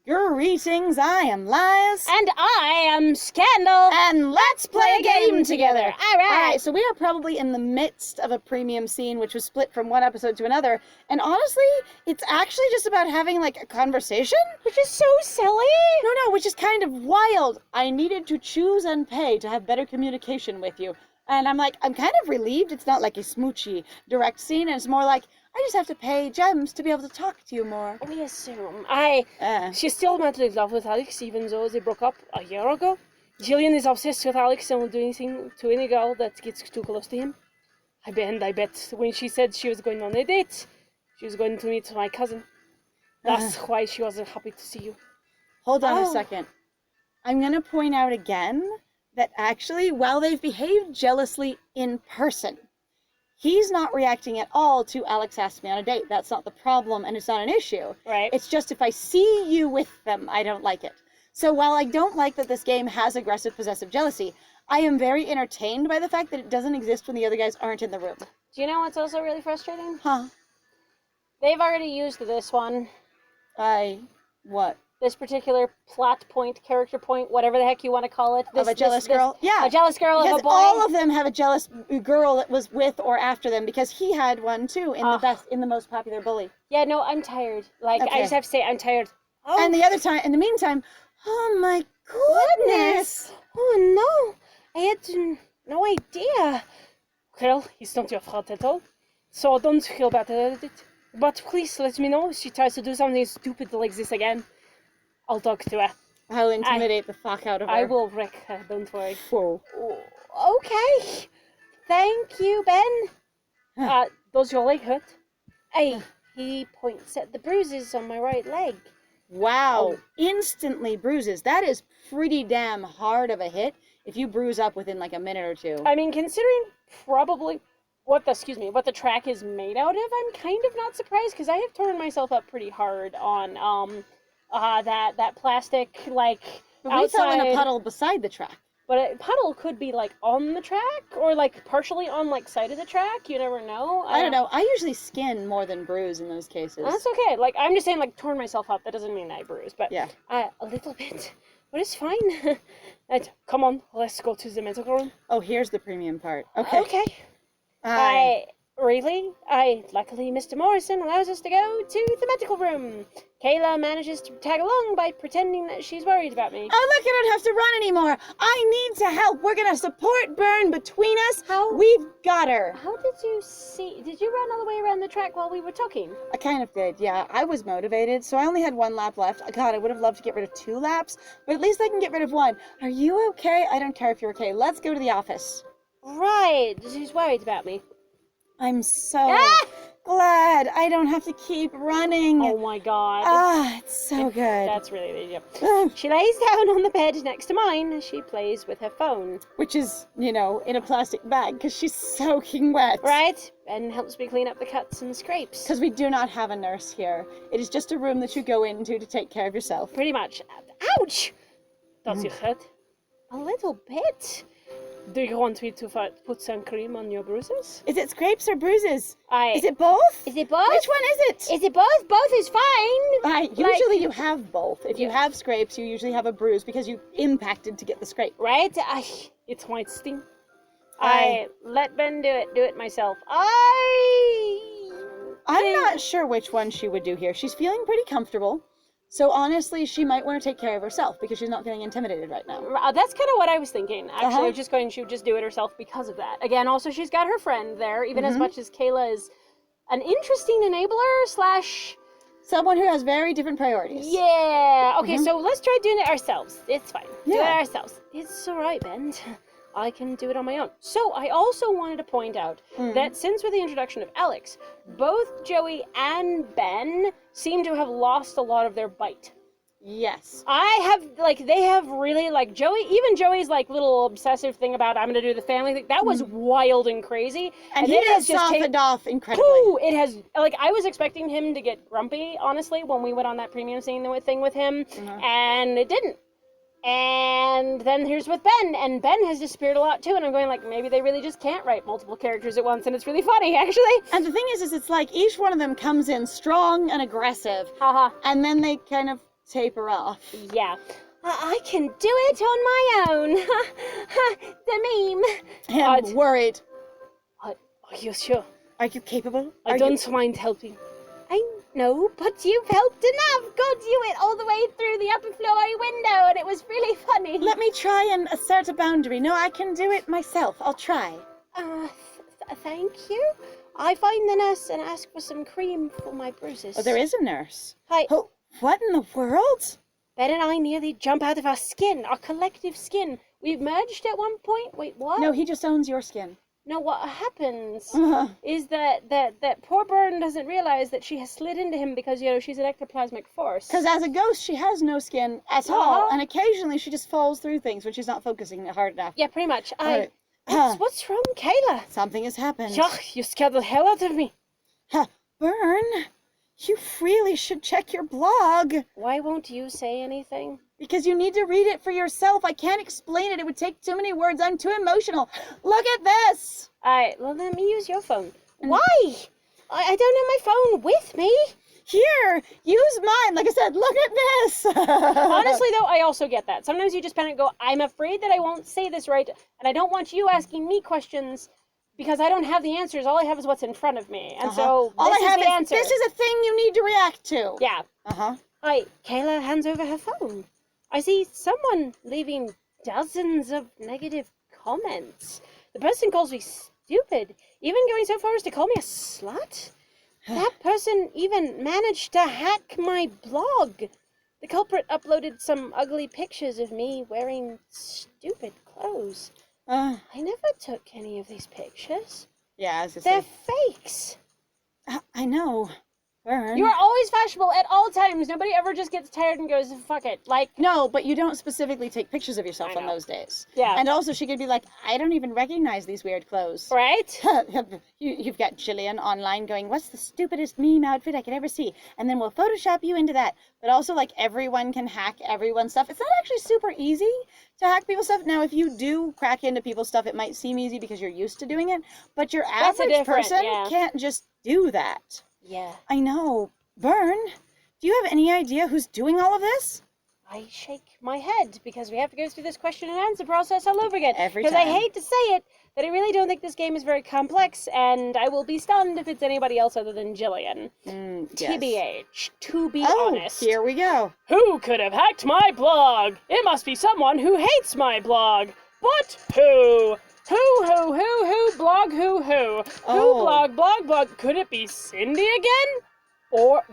Greetings, I am Lias. And I am Scandal. And let's play a game together. All right. So we are probably in the midst of a premium scene, which was split from one episode to another. And honestly, it's actually just about having, like, a conversation. Which is so silly. No, which is kind of wild. I needed to choose and pay to have better communication with you. And I'm kind of relieved it's not like a smoochy direct scene. And it's more like, I just have to pay gems to be able to talk to you more. We assume. She's still madly in love with Alex, even though they broke up a year ago. Jillian is obsessed with Alex and will do anything to any girl that gets too close to him. I bet when she said she was going on a date, she was going to meet my cousin. That's why she wasn't happy to see you. Hold on a second. I'm going to point out again that actually, while they've behaved jealously in person, he's not reacting at all to Alex asked me on a date. That's not the problem, and it's not an issue. Right. It's just if I see you with them, I don't like it. So while I don't like that this game has aggressive possessive jealousy, I am very entertained by the fact that it doesn't exist when the other guys aren't in the room. Do you know what's also really frustrating? Huh. They've already used this one. What? This particular plot point, character point, whatever the heck you want to call it. Of a jealous girl? Yeah. A jealous girl because of a boy. all of them have a jealous girl that was with or after them, because he had one too in the most popular bully. Yeah, no, I'm tired. I just have to say I'm tired. Oh. And in the meantime, oh my goodness. Oh no, I had no idea. Well, it's not your fault at all. So don't feel bad about it. But please let me know if she tries to do something stupid like this again. I'll talk to her. I'll intimidate the fuck out of her. I will wreck her, don't worry. Whoa. Okay. Thank you, Ben. Does your leg hurt? Hey, he points at the bruises on my right leg. Wow. Instantly bruises. That is pretty damn hard of a hit if you bruise up within like a minute or two. I mean, considering probably what the track is made out of, I'm kind of not surprised, because I have torn myself up pretty hard on that plastic, like, but outside. We fell in a puddle beside the track. But a puddle could be, like, on the track, or, like, partially on, like, side of the track. You never know. I don't know. I usually skin more than bruise in those cases. That's okay. Like, I'm just saying, like, torn myself up. That doesn't mean I bruise, but yeah. A little bit. But it's fine. Come on, let's go to the medical room. Oh, here's the premium part. Okay. Okay. Luckily, Mr. Morrison allows us to go to the medical room. Kayla manages to tag along by pretending that she's worried about me. Oh, look, I don't have to run anymore. I need to help. We're going to support Bern between us. How? We've got her. How did you see? Did you run all the way around the track while we were talking? I kind of did, yeah. I was motivated, so I only had 1 lap left. God, I would have loved to get rid of 2 laps, but at least I can get rid of 1. Are you okay? I don't care if you're okay. Let's go to the office. Right. She's worried about me. I'm so glad I don't have to keep running. Oh my god. It's so good. That's really good. She lays down on the bed next to mine as she plays with her phone. Which is, in a plastic bag, because she's soaking wet. Right? And helps me clean up the cuts and scrapes. Because we do not have a nurse here. It is just a room that you go into to take care of yourself. Pretty much. Ouch! Does it hurt? A little bit. Do you want me to put some cream on your bruises? Is it scrapes or bruises? Is it both? Is it both? Which one is it? Is it both? Both is fine. Usually you have both. If you have scrapes, you usually have a bruise because you impacted to get the scrape. Right? It's my sting. Let Ben do it myself. I'm not sure which one she would do here. She's feeling pretty comfortable. So honestly, she might want to take care of herself because she's not feeling intimidated right now. That's kind of what I was thinking. Actually, she would just do it herself because of that. Again, also she's got her friend there, even as much as Kayla is an interesting enabler / someone who has very different priorities. Yeah. Okay, so let's try doing it ourselves. It's fine. Yeah. Do it ourselves. It's all right, Ben. I can do it on my own. So I also wanted to point out that since with the introduction of Alex, both Joey and Ben seem to have lost a lot of their bite. Yes. They have really, Joey's little obsessive thing about I'm going to do the family thing, that was wild and crazy. And he has softened off incredibly. It has, I was expecting him to get grumpy, honestly, when we went on that premium scene thing with him, and it didn't. And then here's with Ben, and Ben has disappeared a lot too, and I'm going maybe they really just can't write multiple characters at once, and it's really funny, actually. And the thing is it's like each one of them comes in strong and aggressive, and then they kind of taper off. Yeah. I can do it on my own. The meme. I'm worried. Are you sure? Are you capable? I don't mind helping. I know, but you've helped enough. God, you went all the way through the upper floor window, and it was really funny. Let me try and assert a boundary. No, I can do it myself. I'll try. Thank you. I find the nurse and ask for some cream for my bruises. Oh, there is a nurse. Hi. Oh, what in the world? Ben and I nearly jump out of our skin, our collective skin. We've merged at one point. Wait, what? No, he just owns your skin. No, what happens is that poor Byrne doesn't realize that she has slid into him because, she's an ectoplasmic force. Because as a ghost, she has no skin at all, and occasionally she just falls through things when she's not focusing hard enough. Yeah, pretty much. Right. What's wrong, Kayla? Something has happened. Yuck, you scared the hell out of me. Byrne, you really should check your blog. Why won't you say anything? Because you need to read it for yourself. I can't explain it. It would take too many words. I'm too emotional. Look at this. Alright, well, let me use your phone. Why? I don't have my phone with me. Here, use mine. Like I said, look at this. Honestly, though, I also get that. Sometimes you just panic and go, I'm afraid that I won't say this right, and I don't want you asking me questions because I don't have the answers. All I have is what's in front of me. And so, this is the answer. This is a thing you need to react to. Yeah. Kayla hands over her phone. I see someone leaving dozens of negative comments. The person calls me stupid, even going so far as to call me a slut. That person even managed to hack my blog. The culprit uploaded some ugly pictures of me wearing stupid clothes. I never took any of these pictures. Yeah, they're fakes. I know. Byrne. You are always fashionable at all times. Nobody ever just gets tired and goes, fuck it. No, but you don't specifically take pictures of yourself on those days. Yeah. And also she could be like, I don't even recognize these weird clothes. Right? You've got Jillian online going, what's the stupidest meme outfit I could ever see? And then we'll Photoshop you into that. But also, everyone can hack everyone's stuff. It's not actually super easy to hack people's stuff. Now, if you do crack into people's stuff, it might seem easy because you're used to doing it. But your average person can't just do that. Yeah. I know. Byrne, do you have any idea who's doing all of this? I shake my head because we have to go through this question and answer process all over again. Every time. Because I hate to say it, that I really don't think this game is very complex, and I will be stunned if it's anybody else other than Jillian. TBH, to be honest. Here we go. Who could have hacked my blog? It must be someone who hates my blog. But who? Who, blog, who? Who, blog. Could it be Cindy again? Or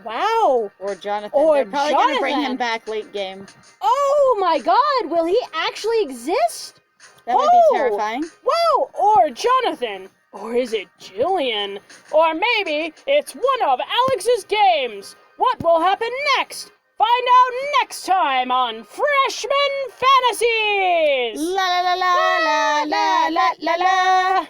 Jonathan. Or They're probably going to bring him back late game. Oh my god, will he actually exist? That would be terrifying. Whoa! Or Jonathan. Or is it Jillian? Or maybe it's one of Alex's games. What will happen next? Find out next time on Freshman Fantasies! La la la la la la la la.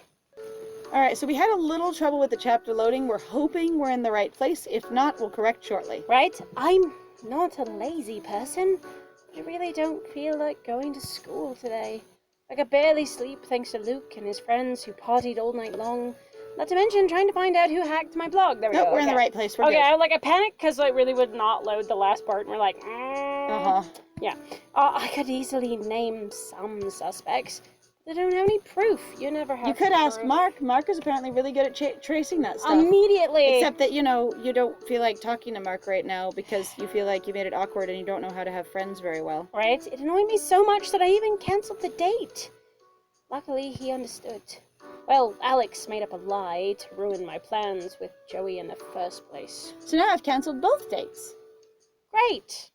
Alright, so we had a little trouble with the chapter loading. We're hoping we're in the right place. If not, we'll correct shortly. Right? I'm not a lazy person. I really don't feel like going to school today. I could barely sleep thanks to Luke and his friends who partied all night long. Not to mention trying to find out who hacked my blog. There we go. We're in the right place. We're good. Okay, I panicked because I really would not load the last part, and we're like, Yeah. I could easily name some suspects. They don't have any proof. You never have. You could ask proof. Mark. Mark is apparently really good at tracing that stuff. Immediately. Except that, you don't feel like talking to Mark right now because you feel like you made it awkward and you don't know how to have friends very well. Right? It annoyed me so much that I even cancelled the date. Luckily, he understood. Well, Alex made up a lie to ruin my plans with Joey in the first place. So now I've cancelled both dates. Great!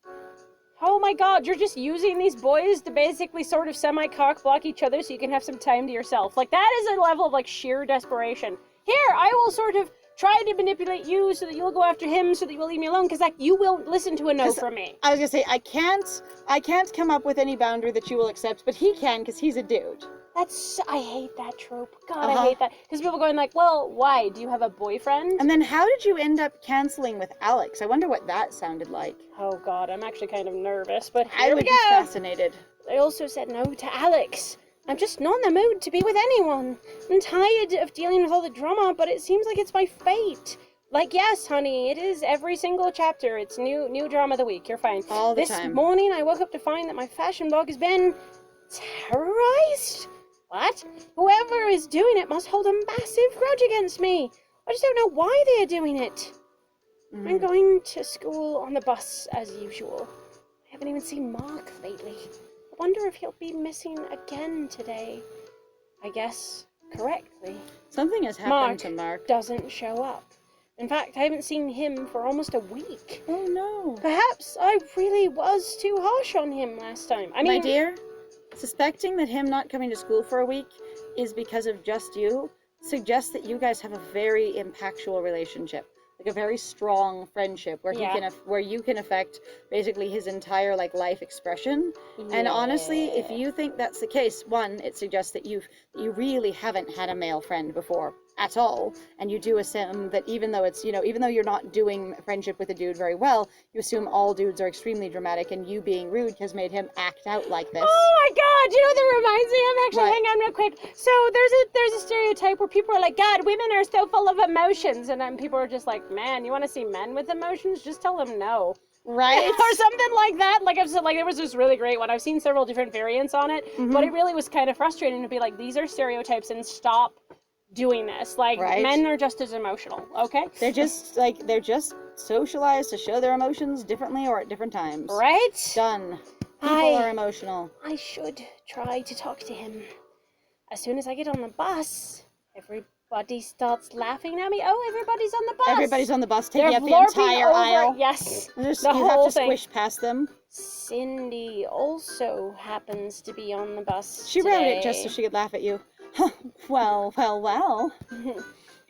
Oh my god, you're just using these boys to basically sort of semi-cock block each other so you can have some time to yourself. That is a level of, sheer desperation. Here, I will sort of try to manipulate you so that you'll go after him so that you will leave me alone, because, you will listen to a no from me. I was gonna say, I can't come up with any boundary that you will accept, but he can, because he's a dude. I hate that trope. God, I hate that. Because people going well, why? Do you have a boyfriend? And then how did you end up canceling with Alex? I wonder what that sounded like. Oh God, I'm actually kind of nervous, but I would be fascinated. I also said no to Alex. I'm just not in the mood to be with anyone. I'm tired of dealing with all the drama, but it seems like it's my fate. Like, yes, honey, it is every single chapter. It's new drama of the week. You're fine. All the this time. morning, I woke up to find that my fashion blog has been terrorized. What? Whoever is doing it must hold a massive grudge against me. I just don't know why they are doing it. I'm going to school on the bus as usual. I haven't even seen Mark lately. I wonder if he'll be missing again today. I guess correctly. Something has happened to Mark. Doesn't show up. In fact, I haven't seen him for almost a week. Oh no. Perhaps I really was too harsh on him last time. I mean, my dear, suspecting that him not coming to school for a week is because of just you suggests that you guys have a very impactful relationship. Like a very strong friendship where where you can affect basically his entire life expression. And honestly, if you think that's the case, one, it suggests that you really haven't had a male friend before at all, and you do assume that even though you're not doing friendship with a dude very well, you assume all dudes are extremely dramatic, and you being rude has made him act out like this. Oh my god, you know what that reminds me of? Actually, hang on real quick. So there's a stereotype where people are like, God, women are so full of emotions, and then people are just like, man, you want to see men with emotions? Just tell them no. Right? Or something like that. Like I've said, there was this really great one. I've seen several different variants on it, but it really was kind of frustrating to be like, these are stereotypes and stop doing this. Men are just as emotional, okay? They're just socialized to show their emotions differently or at different times. Right? Done. People are emotional. I should try to talk to him. As soon as I get on the bus, everybody starts laughing at me. Oh, everybody's on the bus. Everybody's on the bus, taking up the entire over, aisle. Yes. You have to squish past them. Cindy also happens to be on the bus She today. wrote it just so she could laugh at you. Well.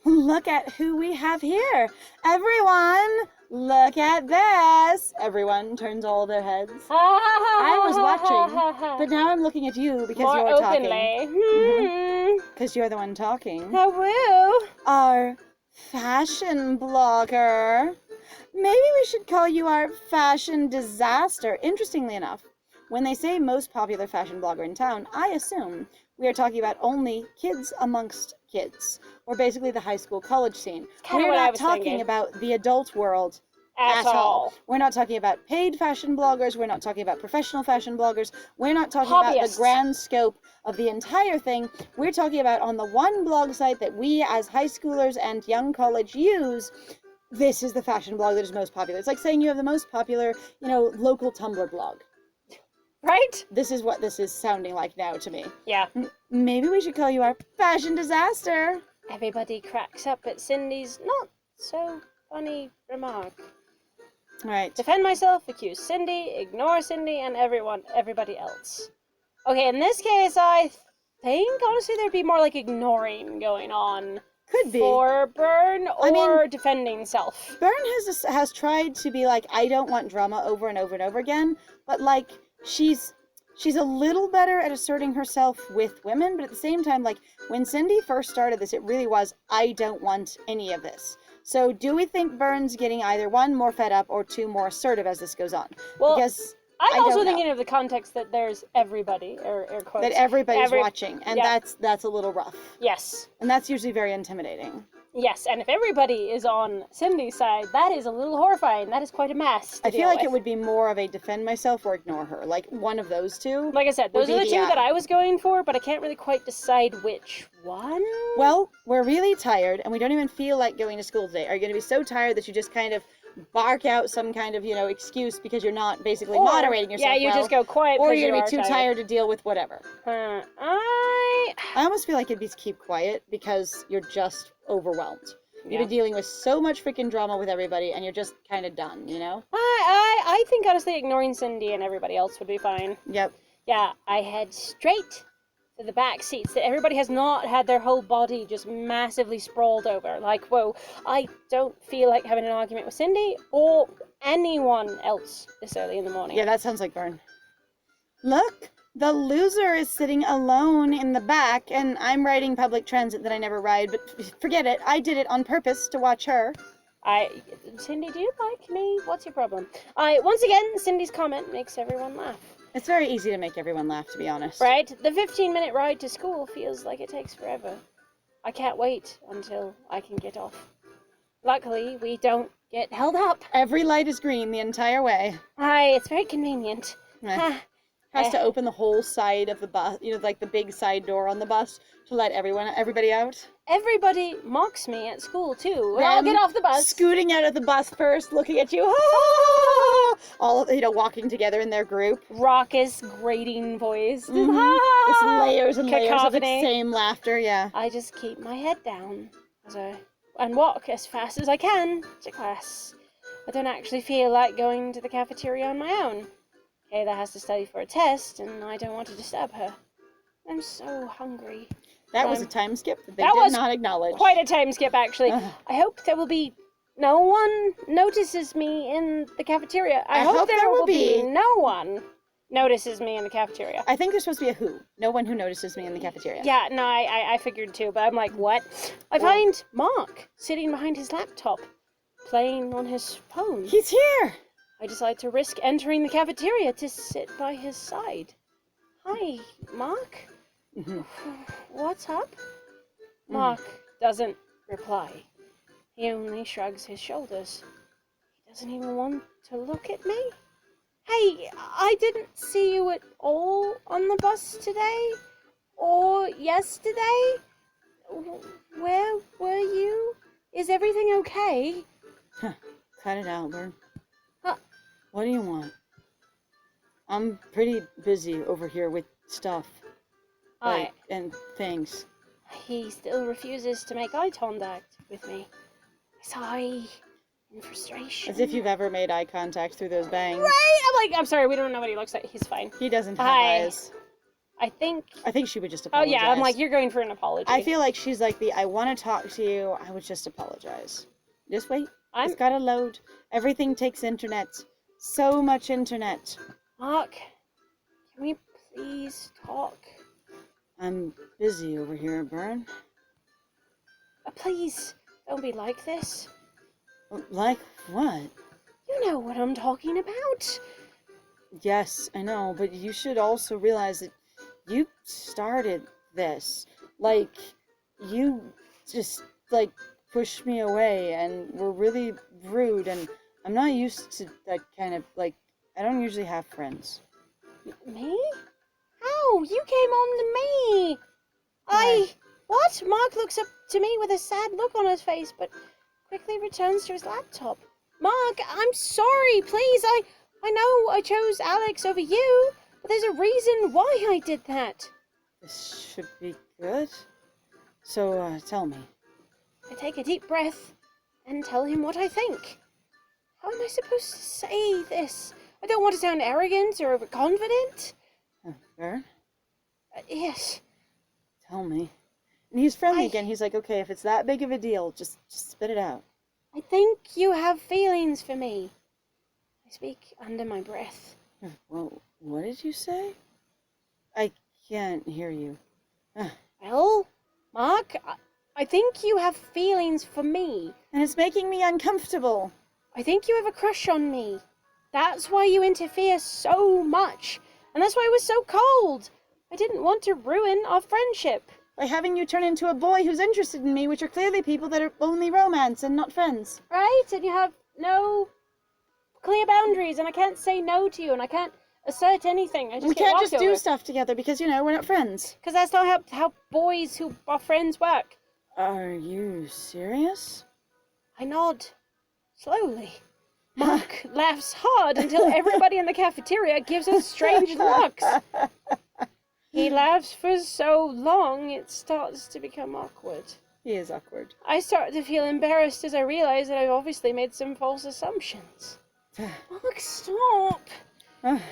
Look at who we have here. Everyone, look at this. Everyone turns all their heads. I was watching, but now I'm looking at you because more you're openly. talking. Because you're the one talking. Oh, woo. Our fashion blogger. Maybe we should call you our fashion disaster. Interestingly enough, when they say most popular fashion blogger in town, I assume we are talking about only kids amongst kids, or basically the high school college scene. We're not talking about the adult world at all. We're not talking about paid fashion bloggers. We're not talking about professional fashion bloggers. We're not talking about the grand scope of the entire thing. We're talking about on the one blog site that we as high schoolers and young college use. This is the fashion blog that is most popular. It's like saying you have the most popular, local Tumblr blog. Right? This is what this is sounding like now to me. Yeah. Maybe we should call you our fashion disaster. Everybody cracks up at Cindy's not so funny remark. Right. Defend myself, accuse Cindy, ignore Cindy, and everybody else. Okay, in this case, I think, honestly, there'd be more like ignoring going on. Could be. For Byrne or defending self. Byrne has tried to be like, I don't want drama over and over and over again, but she's a little better at asserting herself with women, but at the same time, when Cindy first started this, it really was, I don't want any of this. So do we think Byrne's getting either one, more fed up, or two, more assertive as this goes on? Well, because I'm also thinking of the context that there's everybody, or air quotes. That everybody's watching, and that's a little rough. Yes. And that's usually very intimidating. Yes, and if everybody is on Cindy's side, that is a little horrifying. That is quite a mess. I feel like it would be more of a defend myself or ignore her. Like one of those two. Like I said, those are the two that I was going for, but I can't really quite decide which one. Well, we're really tired, and we don't even feel like going to school today. Are you going to be so tired that you just kind of bark out some kind of, excuse because you're not basically moderating yourself? Yeah, you just go quiet. Or you're going to be too tired to deal with whatever. I almost feel like it'd be keep quiet because you're just overwhelmed. You've been dealing with so much freaking drama with everybody, and you're just kind of done, I think honestly ignoring Cindy and everybody else would be fine. Yep. Yeah, I head straight to the back seats that everybody has not had their whole body just massively sprawled over. Like, whoa, I don't feel like having an argument with Cindy or anyone else this early in the morning. Yeah, that sounds like Byrne. Look, the loser is sitting alone in the back, and I'm riding public transit that I never ride, but forget it. I did it on purpose to watch her. Cindy, do you like me? What's your problem? Once again, Cindy's comment makes everyone laugh. It's very easy to make everyone laugh, to be honest. Right? The 15-minute ride to school feels like it takes forever. I can't wait until I can get off. Luckily, we don't get held up. Every light is green the entire way. Aye, it's very convenient. Has to open the whole side of the bus, like the big side door on the bus to let everybody out. Everybody mocks me at school too. I'll get off the bus. Scooting out of the bus first, looking at you. All walking together in their group. Raucous, grating voice. Mm-hmm. It's layers and layers of the Cacophony. same laughter. Yeah. I just keep my head down and walk as fast as I can to class. I don't actually feel like going to the cafeteria on my own. Kayla has to study for a test, and I don't want to disturb her. I'm so hungry. That was a time skip that they did not acknowledge. Quite a time skip, actually. I hope there will be no one notices me in the cafeteria. I hope there will be no one notices me in the cafeteria. I think there's supposed to be a who. No one who notices me in the cafeteria. Yeah, no, I figured too, but I'm like, what? I find Mark sitting behind his laptop, playing on his phone. He's here! I decide to risk entering the cafeteria to sit by his side. Hi, Mark? Mm-hmm. What's up? Mark doesn't reply. He only shrugs his shoulders. He doesn't even want to look at me. Hey, I didn't see you at all on the bus today or yesterday. Where were you? Is everything okay? Cut it out, Bird. Huh. What do you want? I'm pretty busy over here with stuff. And things. He still refuses to make eye contact with me. I sigh in frustration. As if you've ever made eye contact through those bangs. Right? I'm sorry, we don't know what he looks like. He's fine. He doesn't have eyes. I think she would just apologize. Oh yeah, I'm like, you're going for an apology. I feel like she's like I want to talk to you, I would just apologize. Just wait. It's gotta load. Everything takes internet. So much internet. Mark, can we please talk? I'm busy over here, Bern. Please, don't be like this. Like what? You know what I'm talking about. Yes, I know, but you should also realize that you started this. Like, you just, pushed me away and were really rude, and I'm not used to that kind of, I don't usually have friends. Me? How? You came on to me! What? Mark looks up to me with a sad look on his face, but quickly returns to his laptop. Mark, I'm sorry, please, I know I chose Alex over you, but there's a reason why I did that. This should be good. So, tell me. I take a deep breath and tell him what I think. How am I supposed to say this? I don't want to sound arrogant or overconfident. Bern? Yes. Tell me. And he's friendly again. He's like, okay, if it's that big of a deal, just spit it out. I think you have feelings for me. I speak under my breath. Well, what did you say? I can't hear you. Well, Mark, I think you have feelings for me. And it's making me uncomfortable. I think you have a crush on me. That's why you interfere so much. And that's why I was so cold. I didn't want to ruin our friendship. By having you turn into a boy who's interested in me, which are clearly people that are only romance and not friends. Right? And you have no clear boundaries, and I can't say no to you, and I can't assert anything. We can't just do stuff together because, we're not friends. Because that's not how boys who are friends work. Are you serious? I nod, slowly. Mark laughs hard until everybody in the cafeteria gives us strange looks. He laughs for so long, it starts to become awkward. He is awkward. I start to feel embarrassed as I realize that I've obviously made some false assumptions. Mark, stop!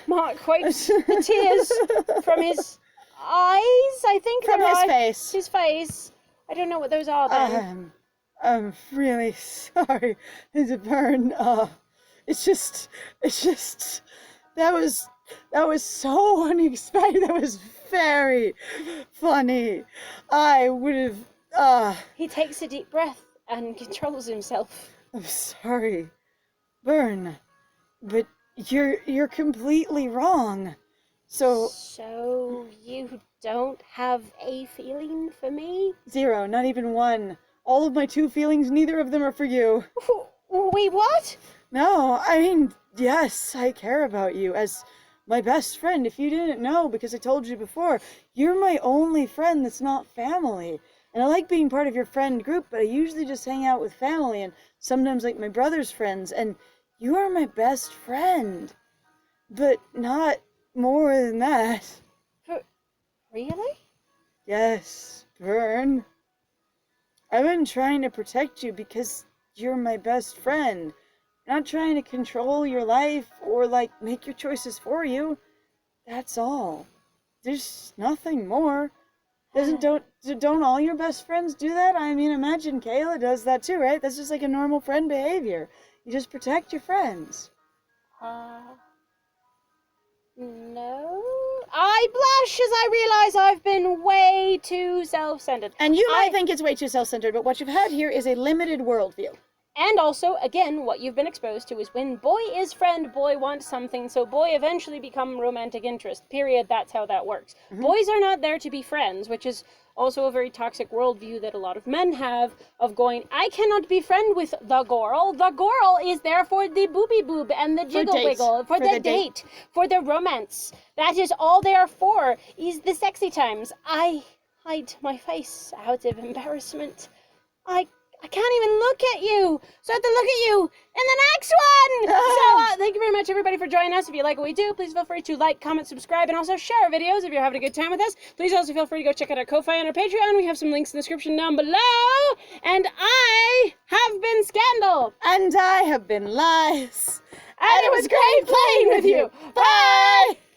Mark wipes the tears from his eyes, I think. From his face. His face. I don't know what those are then. I'm really sorry to Bern. It's just, that was so unexpected. That was very funny. I would have, He takes a deep breath and controls himself. I'm sorry, Bern, but you're completely wrong. So you you don't have a feeling for me? 0, not even 1. all of my two feelings, neither of them are for you. Wait, what? No, I mean, yes, I care about you as my best friend. If you didn't know, because I told you before, you're my only friend that's not family. And I like being part of your friend group, but I usually just hang out with family and sometimes like my brother's friends. And you are my best friend, but not more than that. Really? Yes, Vern. I've been trying to protect you because you're my best friend. Not trying to control your life or like make your choices for you. That's all. There's nothing more. Don't all your best friends do that? I mean, imagine Kayla does that too, right? That's just like a normal friend behavior. You just protect your friends. No. I blush as I realize I've been way too self-centered. And you might think it's way too self-centered, but what you've had here is a limited worldview. And also, again, what you've been exposed to is when boy is friend, boy wants something, so boy eventually become romantic interest. Period. That's how that works. Mm-hmm. Boys are not there to be friends, which is also a very toxic worldview that a lot of men have of going, I cannot be friend with the girl. The girl is there for the booby boob and the jiggle wiggle, for the date, for the romance. That is all they are for, is the sexy times. I hide my face out of embarrassment. I can't even look at you, so I have to look at you in the next one! So, thank you very much, everybody, for joining us. If you like what we do, please feel free to like, comment, subscribe, and also share our videos if you're having a good time with us. Please also feel free to go check out our Ko-Fi and our Patreon. We have some links in the description down below. And I have been Scandal. And I have been Lies. And it was great playing with you. Bye!